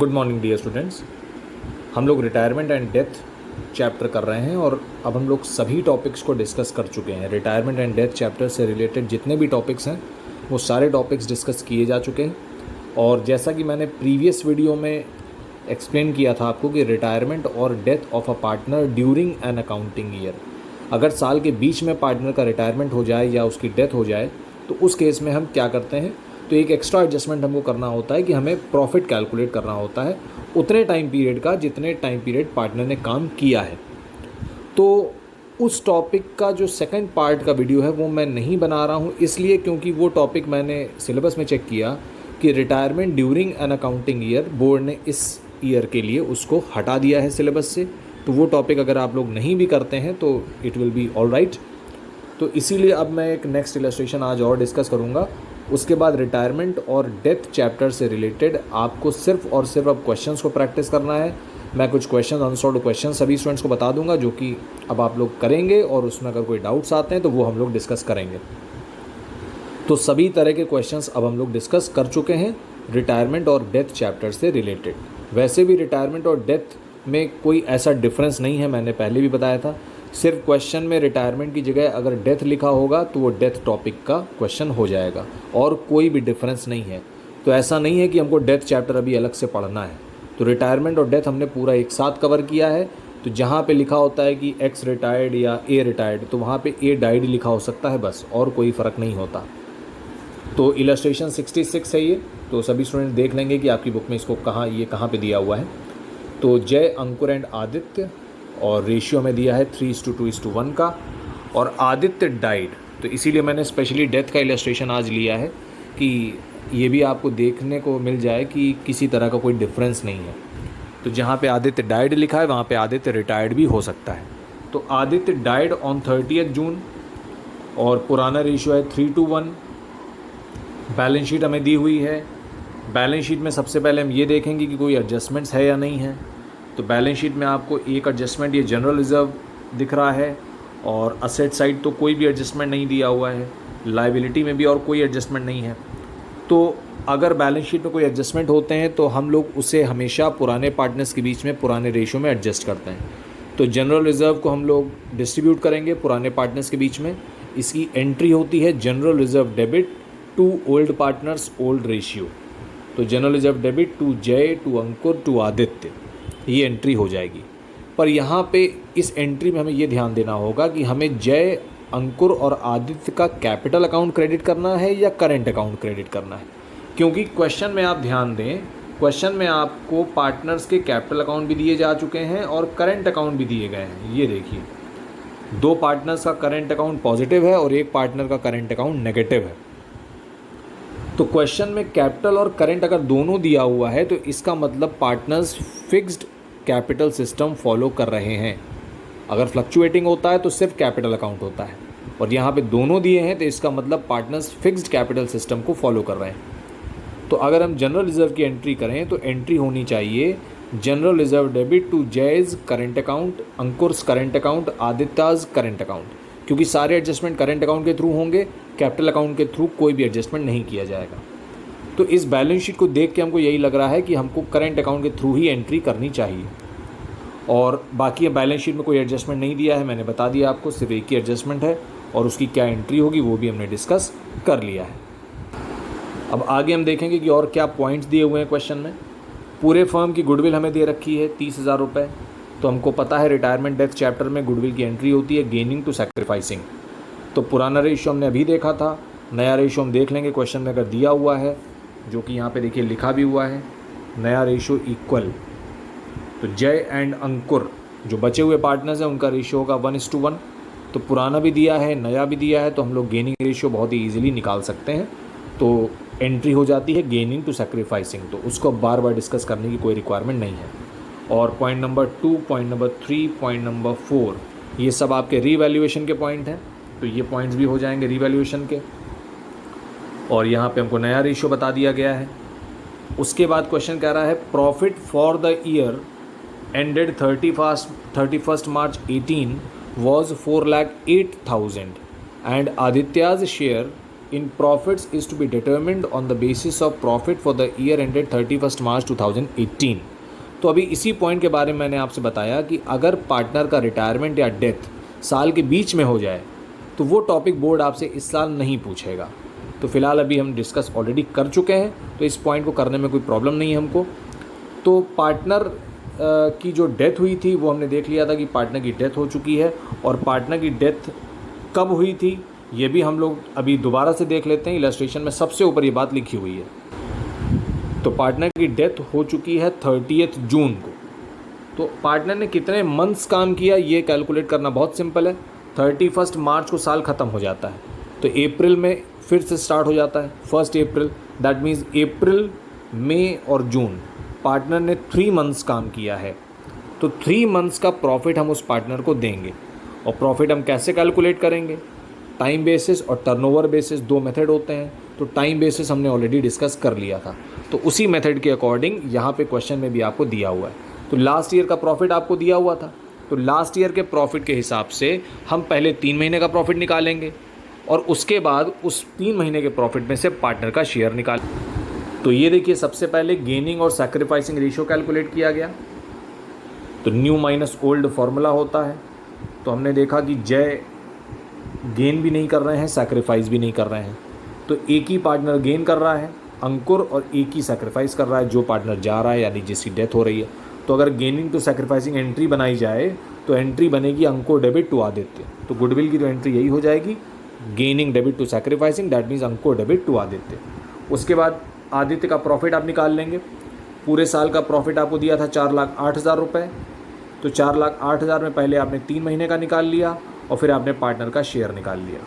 Good morning dear students. हम लोग retirement and death chapter कर रहे हैं और अब हम लोग सभी टॉपिक्स को डिस्कस कर चुके हैं। रिटायरमेंट एंड डेथ चैप्टर से रिलेटेड जितने भी टॉपिक्स हैं वो सारे टॉपिक्स डिस्कस किए जा चुके हैं। और जैसा कि मैंने प्रीवियस वीडियो में एक्सप्लेन किया था आपको कि रिटायरमेंट और death of a partner during an accounting year, अगर साल के बीच में पार्टनर का रिटायरमेंट हो जाए या उसकी डेथ हो जाए तो उस केस में हम क्या करते हैं, तो एक एक्स्ट्रा एडजस्टमेंट हमको करना होता है कि हमें प्रॉफिट कैलकुलेट करना होता है उतने टाइम पीरियड का जितने टाइम पीरियड पार्टनर ने काम किया है। तो उस टॉपिक का जो सेकंड पार्ट का वीडियो है वो मैं नहीं बना रहा हूँ, इसलिए क्योंकि वो टॉपिक मैंने सिलेबस में चेक किया कि retirement during an accounting year board ने इस ईयर के लिए उसको हटा दिया है सिलेबस से। तो वो टॉपिक अगर आप लोग नहीं भी करते हैं तो it will be all right. तो इसीलिए अब मैं एक नेक्स्ट इलस्ट्रेशन आज और डिस्कस करूँगा। उसके बाद रिटायरमेंट और डेथ चैप्टर से रिलेटेड आपको सिर्फ और सिर्फ अब क्वेश्चंस को प्रैक्टिस करना है। मैं कुछ क्वेश्चन अनसॉल्व्ड क्वेश्चन सभी स्टूडेंट्स को बता दूंगा जो कि अब आप लोग करेंगे और उसमें अगर कोई डाउट्स आते हैं तो वो हम लोग डिस्कस करेंगे। तो सभी तरह के क्वेश्चंस अब हम लोग डिस्कस कर चुके हैं रिटायरमेंट और डेथ चैप्टर से रिलेटेड। वैसे भी रिटायरमेंट और डेथ में कोई ऐसा डिफरेंस नहीं है, मैंने पहले भी बताया था। सिर्फ क्वेश्चन में रिटायरमेंट की जगह अगर डेथ लिखा होगा तो वो डेथ टॉपिक का क्वेश्चन हो जाएगा और कोई भी डिफरेंस नहीं है। तो ऐसा नहीं है कि हमको डेथ चैप्टर अभी अलग से पढ़ना है। तो रिटायरमेंट और डेथ हमने पूरा एक साथ कवर किया है। तो जहाँ पे लिखा होता है कि एक्स रिटायर्ड या ए रिटायर्ड तो वहाँ पे ए डाइड लिखा हो सकता है बस, और कोई फ़र्क नहीं होता। तो इलस्ट्रेशन 66 है ये, तो सभी स्टूडेंट देख लेंगे कि आपकी बुक में इसको कहाँ पे दिया हुआ है। तो जय, अंकुर एंड आदित्य, और रेशियो में दिया है 3:2:1 का, और आदित्य डाइड। तो इसीलिए मैंने स्पेशली डेथ का इलस्ट्रेशन आज लिया है कि ये भी आपको देखने को मिल जाए कि किसी तरह का कोई डिफरेंस नहीं है। तो जहाँ पे आदित्य डाइड लिखा है वहाँ पे आदित्य रिटायर्ड भी हो सकता है। तो आदित्य डाइड ऑन 30 जून और पुराना रेशियो है 3:1। बैलेंस शीट हमें दी हुई है। बैलेंस शीट में सबसे पहले हम ये देखेंगे कि कोई एडजस्टमेंट्स है या नहीं है। तो बैलेंस शीट में आपको एक एडजस्टमेंट ये जनरल रिज़र्व दिख रहा है, और असेट साइड तो कोई भी एडजस्टमेंट नहीं दिया हुआ है। लायबिलिटी में भी और कोई एडजस्टमेंट नहीं है। तो अगर बैलेंस शीट में कोई एडजस्टमेंट होते हैं तो हम लोग उसे हमेशा पुराने पार्टनर्स के बीच में पुराने रेशियो में एडजस्ट करते हैं। तो जनरल रिज़र्व को हम लोग डिस्ट्रीब्यूट करेंगे पुराने पार्टनर्स के बीच में। इसकी एंट्री होती है general reserve debit to old partners old ratio. तो general reserve debit to Jay, to Ankur, to Aditya, ये एंट्री हो जाएगी। पर यहाँ पे इस एंट्री में हमें ये ध्यान देना होगा कि हमें जय, अंकुर और आदित्य का कैपिटल अकाउंट क्रेडिट करना है या करेंट अकाउंट क्रेडिट करना है। क्योंकि क्वेश्चन में आप ध्यान दें, क्वेश्चन में आपको पार्टनर्स के कैपिटल अकाउंट भी दिए जा चुके हैं और करेंट अकाउंट भी दिए गए हैं। ये देखिए, 2 पार्टनर्स का करेंट अकाउंट पॉजिटिव है और एक पार्टनर का करेंट अकाउंट नेगेटिव है। तो क्वेश्चन में कैपिटल और करेंट अगर दोनों दिया हुआ है तो इसका मतलब partners fixed capital system follow कर रहे हैं। अगर फ्लक्चुएटिंग होता है तो सिर्फ कैपिटल अकाउंट होता है, और यहाँ पे दोनों दिए हैं तो इसका मतलब पार्टनर्स फिक्स्ड कैपिटल सिस्टम को फॉलो कर रहे हैं। तो अगर हम जनरल रिजर्व की एंट्री करें तो एंट्री होनी चाहिए general reserve debit to Jay's current account, Ankur's current account, Aditya's current account, क्योंकि सारे एडजस्टमेंट करेंट अकाउंट के थ्रू होंगे, कैपिटल अकाउंट के थ्रू कोई भी एडजस्टमेंट नहीं किया जाएगा। तो इस बैलेंस शीट को देख के हमको यही लग रहा है कि हमको करेंट अकाउंट के थ्रू ही एंट्री करनी चाहिए। और बाकी बैलेंस शीट में कोई एडजस्टमेंट नहीं दिया है, मैंने बता दिया आपको, सिर्फ एक ही एडजस्टमेंट है और उसकी क्या एंट्री होगी वो भी हमने डिस्कस कर लिया है। अब आगे हम देखेंगे कि और क्या पॉइंट्स दिए हुए हैं क्वेश्चन में। पूरे फर्म की गुडविल हमें दे रखी है 30,000 रुपये। तो हमको पता है रिटायरमेंट डेथ चैप्टर में गुडविल की एंट्री होती है गेनिंग टू सैक्रिफाइसिंग। तो पुराना रेशियो हमने अभी देखा था, नया रेशियो हम देख लेंगे क्वेश्चन में अगर दिया हुआ है, जो कि यहाँ पे देखिए लिखा भी हुआ है, नया रेशियो इक्वल। तो जय एंड अंकुर जो बचे हुए पार्टनर्स हैं उनका रेशियो होगा 1:1। तो पुराना भी दिया है, नया भी दिया है, तो हम लोग गेनिंग रेशियो बहुत ही ईजिली निकाल सकते हैं। तो एंट्री हो जाती है गेनिंग टू सैक्रिफाइसिंग, तो उसको बार बार डिस्कस करने की कोई रिक्वायरमेंट नहीं है। और point number 2, point number 3, point number 4 ये सब आपके रीवैल्यूएशन के पॉइंट हैं, तो ये पॉइंट्स भी हो जाएंगे रीवैल्यूएशन के। और यहाँ पे हमको नया रेशियो बता दिया गया है। उसके बाद क्वेश्चन कह रहा है profit for the year ended 31 March 18 was 4,08,000 and Aditya's share in profits is to be determined on the basis of profit for the year ended 31 March 2018। तो अभी इसी पॉइंट के बारे में मैंने आपसे बताया कि अगर पार्टनर का रिटायरमेंट या डेथ साल के बीच में हो जाए तो वो टॉपिक बोर्ड आपसे इस साल नहीं पूछेगा। तो फिलहाल अभी हम डिस्कस ऑलरेडी कर चुके हैं, तो इस पॉइंट को करने में कोई प्रॉब्लम नहीं है हमको। तो पार्टनर की जो डेथ हुई थी वो हमने देख लिया था कि पार्टनर की डेथ हो चुकी है, और पार्टनर की डेथ कब हुई थी ये भी हम लोग अभी दोबारा से देख लेते हैं। इलस्ट्रेशन में सबसे ऊपर ये बात लिखी हुई है। तो पार्टनर की डेथ हो चुकी है 30 जून को। तो पार्टनर ने कितने मंथ्स काम किया ये कैलकुलेट करना बहुत सिंपल है। 31 मार्च को साल ख़त्म हो जाता है, तो अप्रैल में फिर से स्टार्ट हो जाता है 1 अप्रैल। दैट मीन्स अप्रैल, मई और जून पार्टनर ने 3 मंथ्स काम किया है। तो 3 मंथ्स का प्रॉफिट हम उस पार्टनर को देंगे। और प्रॉफिट हम कैसे कैलकुलेट करेंगे? टाइम बेसिस और टर्नओवर बेसिस 2 मेथड होते हैं। तो टाइम बेसिस हमने ऑलरेडी डिस्कस कर लिया था, तो उसी मेथड के अकॉर्डिंग यहाँ पे क्वेश्चन में भी आपको दिया हुआ है। तो लास्ट ईयर का प्रॉफिट आपको दिया हुआ था, तो लास्ट ईयर के प्रॉफिट के हिसाब से हम पहले 3 महीने का प्रॉफिट निकालेंगे और उसके बाद उस 3 महीने के प्रॉफिट में से पार्टनर का शेयर निकाल। तो ये देखिए, सबसे पहले गेनिंग और सैक्रिफाइसिंग रेशियो कैलकुलेट किया गया। तो न्यू माइनस ओल्ड फॉर्मूला होता है। तो हमने देखा कि जय गेन भी नहीं कर रहे हैं, सैक्रिफाइस भी नहीं कर रहे हैं, तो एक ही पार्टनर गेन कर रहा है अंकुर, और एक ही सैक्रिफाइस कर रहा है जो पार्टनर जा रहा है, यानी जिसकी डेथ हो रही है। तो अगर गेनिंग टू सैक्रिफाइसिंग एंट्री बनाई जाए तो एंट्री बनेगी अंकुर डेबिट टू आदित्य। तो गुडविल की जो एंट्री यही हो जाएगी, gaining debit to sacrificing, that means Ankur debit to Aditya. उसके बाद आदित्य का प्रॉफिट आप निकाल लेंगे। पूरे साल का प्रॉफिट आपको दिया था 4,08,000 रुपये। तो 4,08,000 में पहले आपने 3 महीने का निकाल लिया और फिर आपने पार्टनर का शेयर निकाल लिया,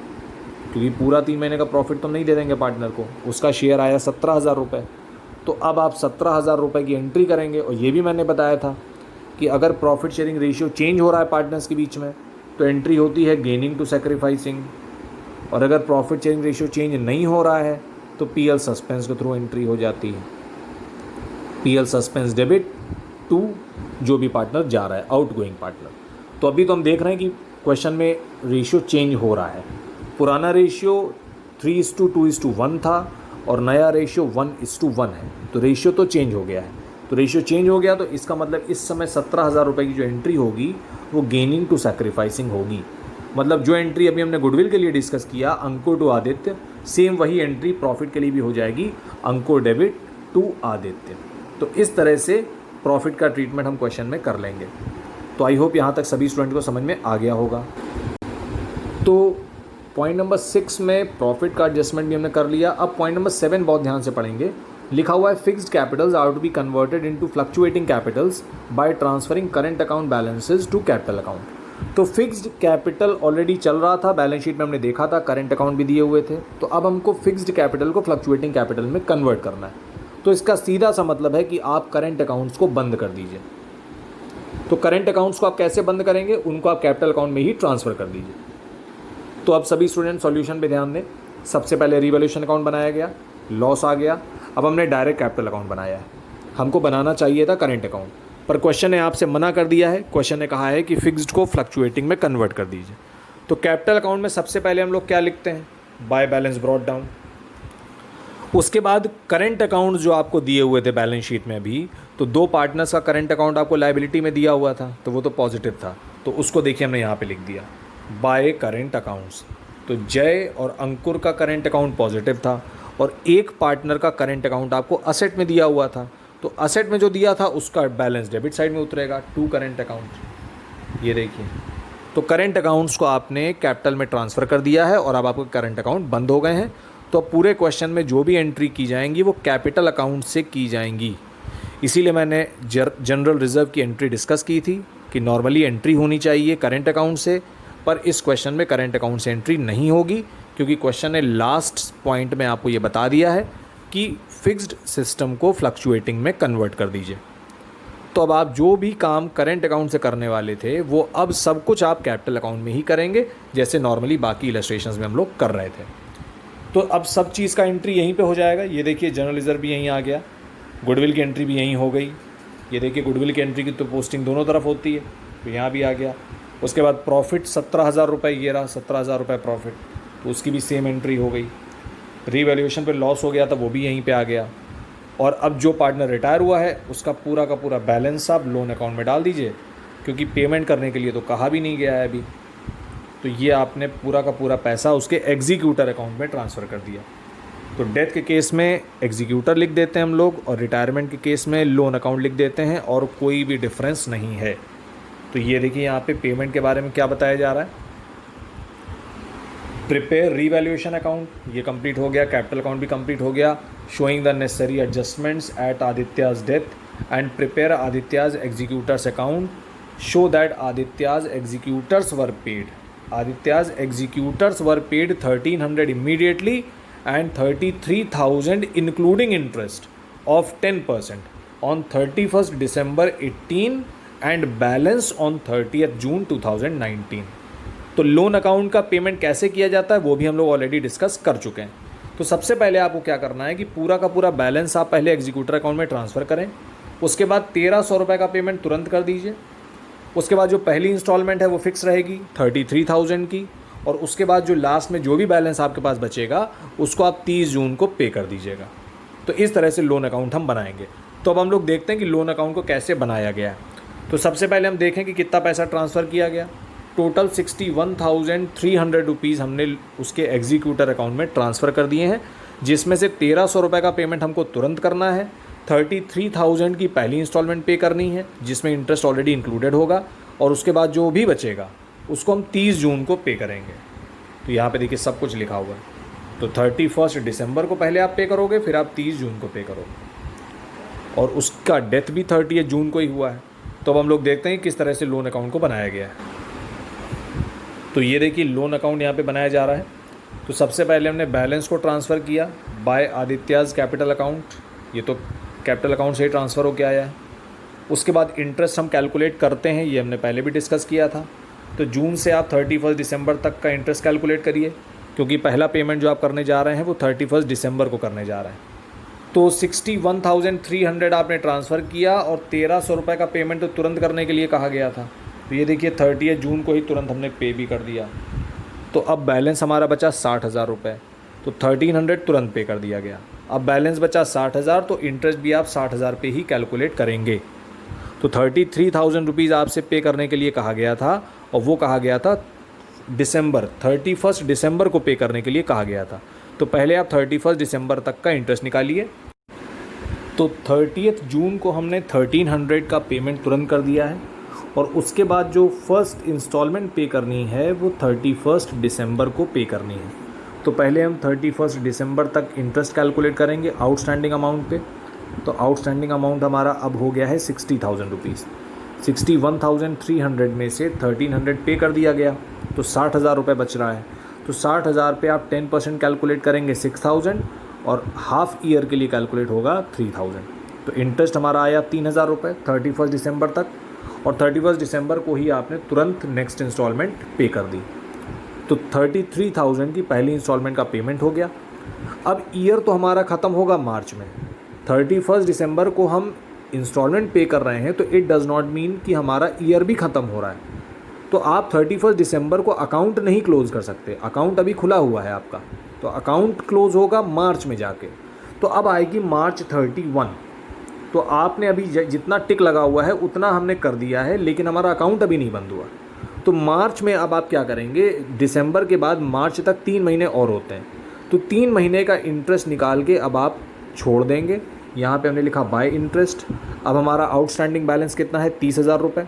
क्योंकि पूरा 3 महीने का प्रॉफिट तो नहीं दे देंगे पार्टनर को। उसका शेयर आया 17,000 रुपये। तो अब आप 17,000 रुपये की एंट्री करेंगे। और ये भी मैंने बताया था कि अगर प्रॉफिट शेयरिंग रेशियो चेंज हो रहा है पार्टनर्स के बीच में तो एंट्री होती है गेनिंग टू सैक्रिफाइसिंग, और अगर प्रॉफिट शेयरिंग रेशियो चेंज नहीं हो रहा है तो पीएल सस्पेंस के थ्रू एंट्री हो जाती है। पीएल सस्पेंस डेबिट टू जो भी पार्टनर जा रहा है, आउटगोइंग पार्टनर। तो अभी तो हम देख रहे हैं कि क्वेश्चन में रेशियो चेंज हो रहा है। पुराना रेशियो 3:2:1 था और नया रेशियो 1:1 है। तो रेशियो तो चेंज हो गया है। तो रेशियो चेंज हो गया तो इसका मतलब इस समय 17,000 रुपये की जो एंट्री होगी वो गेनिंग टू सैक्रिफाइसिंग होगी। मतलब जो एंट्री अभी हमने गुडविल के लिए डिस्कस किया, अंकुर टू आदित्य, सेम वही एंट्री प्रॉफिट के लिए भी हो जाएगी, अंकुर डेबिट टू आदित्य। तो इस तरह से प्रॉफिट का ट्रीटमेंट हम क्वेश्चन में कर लेंगे। तो आई होप यहाँ तक सभी स्टूडेंट को समझ में आ गया होगा। तो पॉइंट नंबर 6 में प्रॉफिट का एडजस्टमेंट भी हमने कर लिया। अब पॉइंट नंबर 7 बहुत ध्यान से पढ़ेंगे। लिखा हुआ है fixed capitals are to be converted into fluctuating capitals by transferring current account balances to capital account. तो फिक्स्ड कैपिटल ऑलरेडी चल रहा था, बैलेंस शीट में हमने देखा था, करंट अकाउंट भी दिए हुए थे। तो अब हमको फिक्स्ड कैपिटल को फ्लक्चुएटिंग कैपिटल में कन्वर्ट करना है। तो इसका सीधा सा मतलब है कि आप करंट अकाउंट्स को बंद कर दीजिए। तो करंट अकाउंट्स को आप कैसे बंद करेंगे? उनको आप कैपिटल अकाउंट में ही ट्रांसफ़र कर दीजिए। तो अब सभी स्टूडेंट सॉल्यूशन पे ध्यान दें। सबसे पहले रिवैल्यूएशन अकाउंट बनाया गया, लॉस आ गया। अब हमने डायरेक्ट कैपिटल अकाउंट बनाया है। हमको बनाना चाहिए था करंट अकाउंट, पर क्वेश्चन ने आपसे मना कर दिया है। क्वेश्चन ने कहा है कि फिक्स्ड को फ्लक्चुएटिंग में कन्वर्ट कर दीजिए। तो कैपिटल अकाउंट में सबसे पहले हम लोग क्या लिखते हैं? By balance brought down. उसके बाद करंट अकाउंट जो आपको दिए हुए थे बैलेंस शीट में अभी, तो 2 पार्टनर्स का करंट अकाउंट आपको लायबिलिटी में दिया हुआ था, तो वो तो पॉजिटिव था, तो उसको देखिए हमने यहाँ पे लिख दिया बाय करंट अकाउंट्स। तो जय और अंकुर का करंट अकाउंट पॉजिटिव था और एक पार्टनर का करंट अकाउंट आपको असेट में दिया हुआ था, तो असेट में जो दिया था उसका बैलेंस डेबिट साइड में उतरेगा टू करंट अकाउंट। ये देखिए, तो करंट अकाउंट्स को आपने कैपिटल में ट्रांसफ़र कर दिया है और अब आपके करंट अकाउंट बंद हो गए हैं। तो पूरे क्वेश्चन में जो भी एंट्री की जाएंगी वो कैपिटल अकाउंट से की जाएंगी। इसीलिए मैंने जनरल रिजर्व की एंट्री डिस्कस की थी कि नॉर्मली एंट्री होनी चाहिए करंट अकाउंट से, पर इस क्वेश्चन में करंट अकाउंट से एंट्री नहीं होगी, क्योंकि क्वेश्चन ने लास्ट पॉइंट में आपको ये बता दिया है कि फिक्स्ड सिस्टम को फ्लक्चुएटिंग में कन्वर्ट कर दीजिए। तो अब आप जो भी काम करंट अकाउंट से करने वाले थे वो अब सब कुछ आप कैपिटल अकाउंट में ही करेंगे, जैसे नॉर्मली बाकी इलस्ट्रेशंस में हम लोग कर रहे थे। तो अब सब चीज़ का एंट्री यहीं पे हो जाएगा। ये देखिए जनरल रिजर्व भी यहीं आ गया, गुडविल की एंट्री भी यहीं हो गई। ये देखिए गुडविल की एंट्री की तो पोस्टिंग दोनों तरफ होती है, तो यहाँ भी आ गया। उसके बाद प्रॉफिट 17,000 रुपये, ये रहा 17,000 रुपये प्रॉफिट, तो उसकी भी सेम एंट्री हो गई। रीवैल्यूएशन पे लॉस हो गया था वो भी यहीं पे आ गया। और अब जो पार्टनर रिटायर हुआ है उसका पूरा का पूरा बैलेंस आप लोन अकाउंट में डाल दीजिए, क्योंकि पेमेंट करने के लिए तो कहा भी नहीं गया है अभी। तो ये आपने पूरा का पूरा पैसा उसके एग्जीक्यूटर अकाउंट में ट्रांसफ़र कर दिया। तो डेथ के केस में एग्जीक्यूटर लिख देते हैं हम लोग, और रिटायरमेंट के केस में लोन अकाउंट लिख देते हैं, और कोई भी डिफरेंस नहीं है। तो ये देखिए यहाँ पे पेमेंट के बारे में क्या बताया जा रहा है। प्रिपेयर रीवैल्यूएशन अकाउंट, ये कंप्लीट हो गया। कैपिटल अकाउंट भी कंप्लीट हो गया। Showing the necessary adjustments at Aditya's death and prepare Aditya's executors account, show that Aditya's executors were paid. Aditya's executors were paid 1300 immediately and 33,000 including interest of 10% on 31st December 18 and balance on 30th June 2019। तो loan account का payment कैसे किया जाता है वो भी हम लोग ऑलरेडी डिस्कस कर चुके हैं। तो सबसे पहले आपको क्या करना है कि पूरा का पूरा बैलेंस आप पहले एग्जीक्यूटर अकाउंट में ट्रांसफ़र करें। उसके बाद 1300 रुपये का पेमेंट तुरंत कर दीजिए। उसके बाद जो पहली इंस्टॉलमेंट है वो फिक्स रहेगी 33,000 की, और उसके बाद जो लास्ट में जो भी बैलेंस आपके पास बचेगा उसको आप 30 जून को पे कर दीजिएगा। तो इस तरह से लोन अकाउंट हम बनाएंगे। तो अब हम लोग देखते हैं कि लोन अकाउंट को कैसे बनाया गया है। तो सबसे पहले हम देखें कि कितना पैसा ट्रांसफ़र किया गया। टोटल 61,300 रुपीज़ हमने उसके एग्जीक्यूटर अकाउंट में ट्रांसफ़र कर दिए हैं, जिसमें से 1300 रुपये का पेमेंट हमको तुरंत करना है। 33,000 की पहली इंस्टॉलमेंट पे करनी है, जिसमें इंटरेस्ट ऑलरेडी इंक्लूडेड होगा, और उसके बाद जो भी बचेगा उसको हम 30 जून को पे करेंगे। तो यहाँ पे देखिए सब कुछ लिखा हुआ है। तो 31 दिसंबर को पहले आप पे करोगे, फिर आप 30 जून को पे करोगे, और उसका डेथ भी 30 जून को ही हुआ है। तो अब हम लोग देखते हैं किस तरह से लोन अकाउंट को बनाया गया है। तो ये देखिए लोन अकाउंट यहाँ पे बनाया जा रहा है। तो सबसे पहले हमने बैलेंस को ट्रांसफ़र किया बाय आदित्याज कैपिटल अकाउंट। ये तो कैपिटल अकाउंट से ही ट्रांसफ़र होकर आया है। उसके बाद इंटरेस्ट हम कैलकुलेट करते हैं, ये हमने पहले भी डिस्कस किया था। तो जून से आप 31 दिसंबर तक का इंटरेस्ट कैलकुलेट करिए, क्योंकि पहला पेमेंट जो आप करने जा रहे हैं वो 31 दिसंबर को करने जा रहे हैं। तो 61,300 आपने ट्रांसफ़र किया, और 1300 रुपये का पेमेंट तो तुरंत करने के लिए कहा गया था। तो ये देखिए 30 जून को ही तुरंत हमने पे भी कर दिया। तो अब बैलेंस हमारा बचा 60,000 रुपये। तो 1300 तुरंत पे कर दिया गया। अब बैलेंस बचा 60,000, तो इंटरेस्ट भी आप 60,000 पे ही कैलकुलेट करेंगे। तो 33,000 रुपीज़ आपसे पे करने के लिए कहा गया था, और वो कहा गया था 31 दिसंबर को पे करने के लिए कहा गया था। तो पहले आप 31 दिसंबर तक का इंटरेस्ट निकालिए। तो 30 जून को हमने 1300 का पेमेंट तुरंत कर दिया है, और उसके बाद जो फर्स्ट इंस्टॉलमेंट पे करनी है वो 31 दिसंबर को पे करनी है। तो पहले हम 31 दिसंबर तक इंटरेस्ट कैलकुलेट करेंगे आउटस्टैंडिंग अमाउंट पे। तो आउटस्टैंडिंग अमाउंट हमारा अब हो गया है 60,000 रुपीज़। 61,300 में से 1300 पे कर दिया गया, तो 60,000 रुपये बच रहा है। तो 60,000 पे आप 10% कैलकुलेट करेंगे 6,000, और हाफ ईयर के लिए कैलकुलेट होगा 3,000। तो इंटरेस्ट हमारा आया 3,000 रुपये 31 दिसंबर तक, और 31 दिसंबर को ही आपने तुरंत नेक्स्ट इंस्टॉलमेंट पे कर दी। तो 33,000 की पहली इंस्टॉलमेंट का पेमेंट हो गया। अब ईयर तो हमारा ख़त्म होगा मार्च में। 31 दिसंबर को हम इंस्टॉलमेंट पे कर रहे हैं, तो इट डज़ नॉट मीन कि हमारा ईयर भी ख़त्म हो रहा है। तो आप 31 दिसंबर को अकाउंट नहीं क्लोज़ कर सकते, अकाउंट अभी खुला हुआ है आपका। तो अकाउंट क्लोज़ होगा मार्च में जाके। तो अब आएगी मार्च 31। तो आपने अभी जितना टिक लगा हुआ है उतना हमने कर दिया है, लेकिन हमारा अकाउंट अभी नहीं बंद हुआ। तो मार्च में अब आप क्या करेंगे, दिसंबर के बाद मार्च तक 3 महीने और होते हैं। तो 3 महीने का इंटरेस्ट निकाल के अब आप छोड़ देंगे। यहाँ पे हमने लिखा बाय इंटरेस्ट। अब हमारा आउटस्टैंडिंग बैलेंस कितना है, 30,000 रुपये,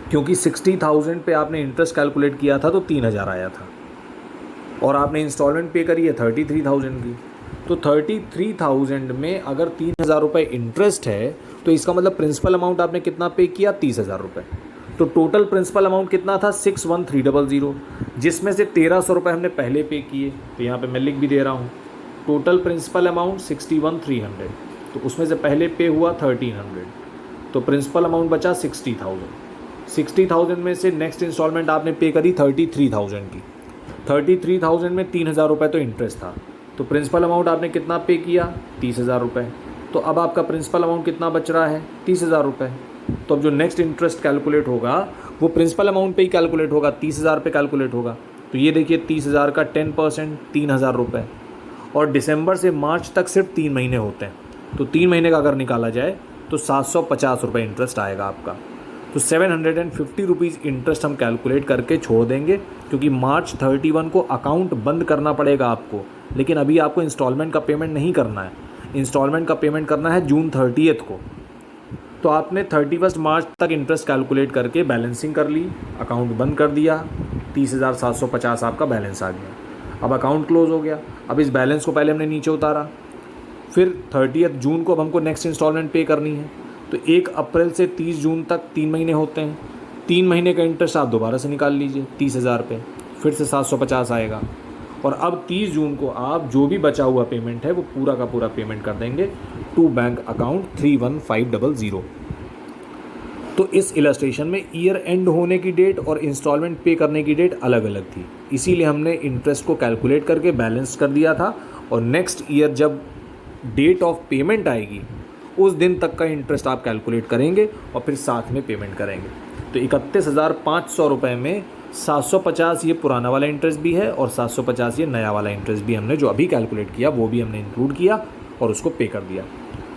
क्योंकि 60,000 पे आपने इंटरेस्ट कैलकुलेट किया था तो 3,000 आया था, और आपने इंस्टॉलमेंट पे करी है 33,000 की। तो 33,000 में अगर 3,000 रुपये इंटरेस्ट है, तो इसका मतलब प्रिंसिपल अमाउंट आपने कितना पे किया, 30,000 रुपये। तो टोटल प्रिंसिपल अमाउंट कितना था, 61,300, जिसमें से 1,300 रुपये हमने पहले पे किए। तो यहाँ पे मैं लिख भी दे रहा हूँ, टोटल प्रिंसिपल अमाउंट 61,300, तो उसमें से पहले पे हुआ 1,300, तो प्रिंसिपल अमाउंट बचा 60,000। 60,000 में से नेक्स्ट इंस्टॉलमेंट आपने पे करी 33,000 की। 33,000 में 3,000 रुपये तो इंटरेस्ट था, तो प्रिंसिपल अमाउंट आपने कितना पे किया, 30,000 रुपये। तो अब आपका प्रिंसिपल अमाउंट कितना बच रहा है, 30,000 रुपये। तो अब जो नेक्स्ट इंटरेस्ट कैलकुलेट होगा वो प्रिंसिपल अमाउंट पे ही कैलकुलेट होगा, 30,000 पे कैलकुलेट होगा। तो ये देखिए 30,000 का 10% 3,000 रुपये। और दिसंबर से मार्च तक सिर्फ 3 महीने होते हैं, तो 3 महीने का अगर निकाला जाए तो 750 रुपये इंटरेस्ट आएगा आपका। तो 750 रुपीज़ इंटरेस्ट हम कैलकुलेट करके छोड़ देंगे, क्योंकि मार्च 31 को अकाउंट बंद करना पड़ेगा आपको, लेकिन अभी आपको इंस्टॉलमेंट का पेमेंट नहीं करना है, इंस्टॉलमेंट का पेमेंट करना है जून 30 को। तो आपने 31 मार्च तक इंटरेस्ट कैलकुलेट करके बैलेंसिंग कर ली, अकाउंट बंद कर दिया, 30,750 आपका बैलेंस आ गया। अब अकाउंट क्लोज हो गया। अब इस बैलेंस को पहले हमने नीचे उतारा, फिर 30 जून को अब हमको नेक्स्ट इंस्टॉलमेंट पे करनी है। तो 1 अप्रैल से 30 जून तक 3 महीने होते हैं, 3 महीने का इंटरेस्ट आप दोबारा से निकाल लीजिए 30,000 रुपये, फिर से 750 आएगा। और अब 30 जून को आप जो भी बचा हुआ पेमेंट है वो पूरा का पूरा पेमेंट कर देंगे टू बैंक अकाउंट 31500। तो इस इलस्ट्रेशन में ईयर एंड होने की डेट और इंस्टॉलमेंट पे करने की डेट अलग अलग थी, इसीलिए हमने इंटरेस्ट को कैलकुलेट करके बैलेंस कर दिया था, और नेक्स्ट ईयर जब डेट ऑफ पेमेंट आएगी उस दिन तक का इंटरेस्ट आप कैलकुलेट करेंगे और फिर साथ में पेमेंट करेंगे। तो 31,500 रुपये में 750 ये पुराना वाला इंटरेस्ट भी है और 750 ये नया वाला इंटरेस्ट भी हमने जो अभी कैलकुलेट किया वो भी हमने इंक्लूड किया और उसको पे कर दिया।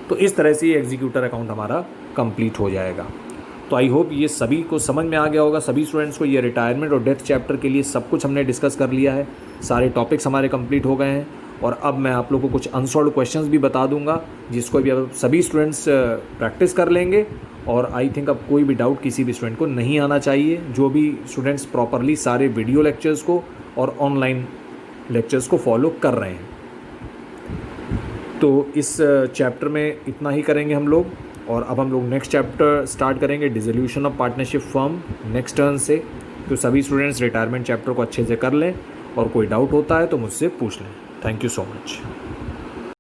तो इस तरह से ये एग्जीक्यूटर अकाउंट हमारा कंप्लीट हो जाएगा। तो आई होप ये सभी को समझ में आ गया होगा, सभी स्टूडेंट्स को। ये रिटायरमेंट और डेथ चैप्टर के लिए सब कुछ हमने डिस्कस कर लिया है, सारे टॉपिक्स हमारे कंप्लीट हो गए हैं। और अब मैं आप लोगों को कुछ अनसॉल्व्ड क्वेश्चंस भी बता दूंगा, जिसको भी अब सभी स्टूडेंट्स प्रैक्टिस कर लेंगे। और आई थिंक अब कोई भी डाउट किसी भी स्टूडेंट को नहीं आना चाहिए, जो भी स्टूडेंट्स प्रॉपरली सारे वीडियो लेक्चर्स को और ऑनलाइन लेक्चर्स को फॉलो कर रहे हैं। तो इस चैप्टर में इतना ही करेंगे हम लोग, और अब हम लोग नेक्स्ट चैप्टर स्टार्ट करेंगे, dissolution of partnership firm, next turn से। तो सभी स्टूडेंट्स रिटायरमेंट चैप्टर को अच्छे से कर लें, और कोई डाउट होता है तो मुझसे पूछ लें। Thank you so much.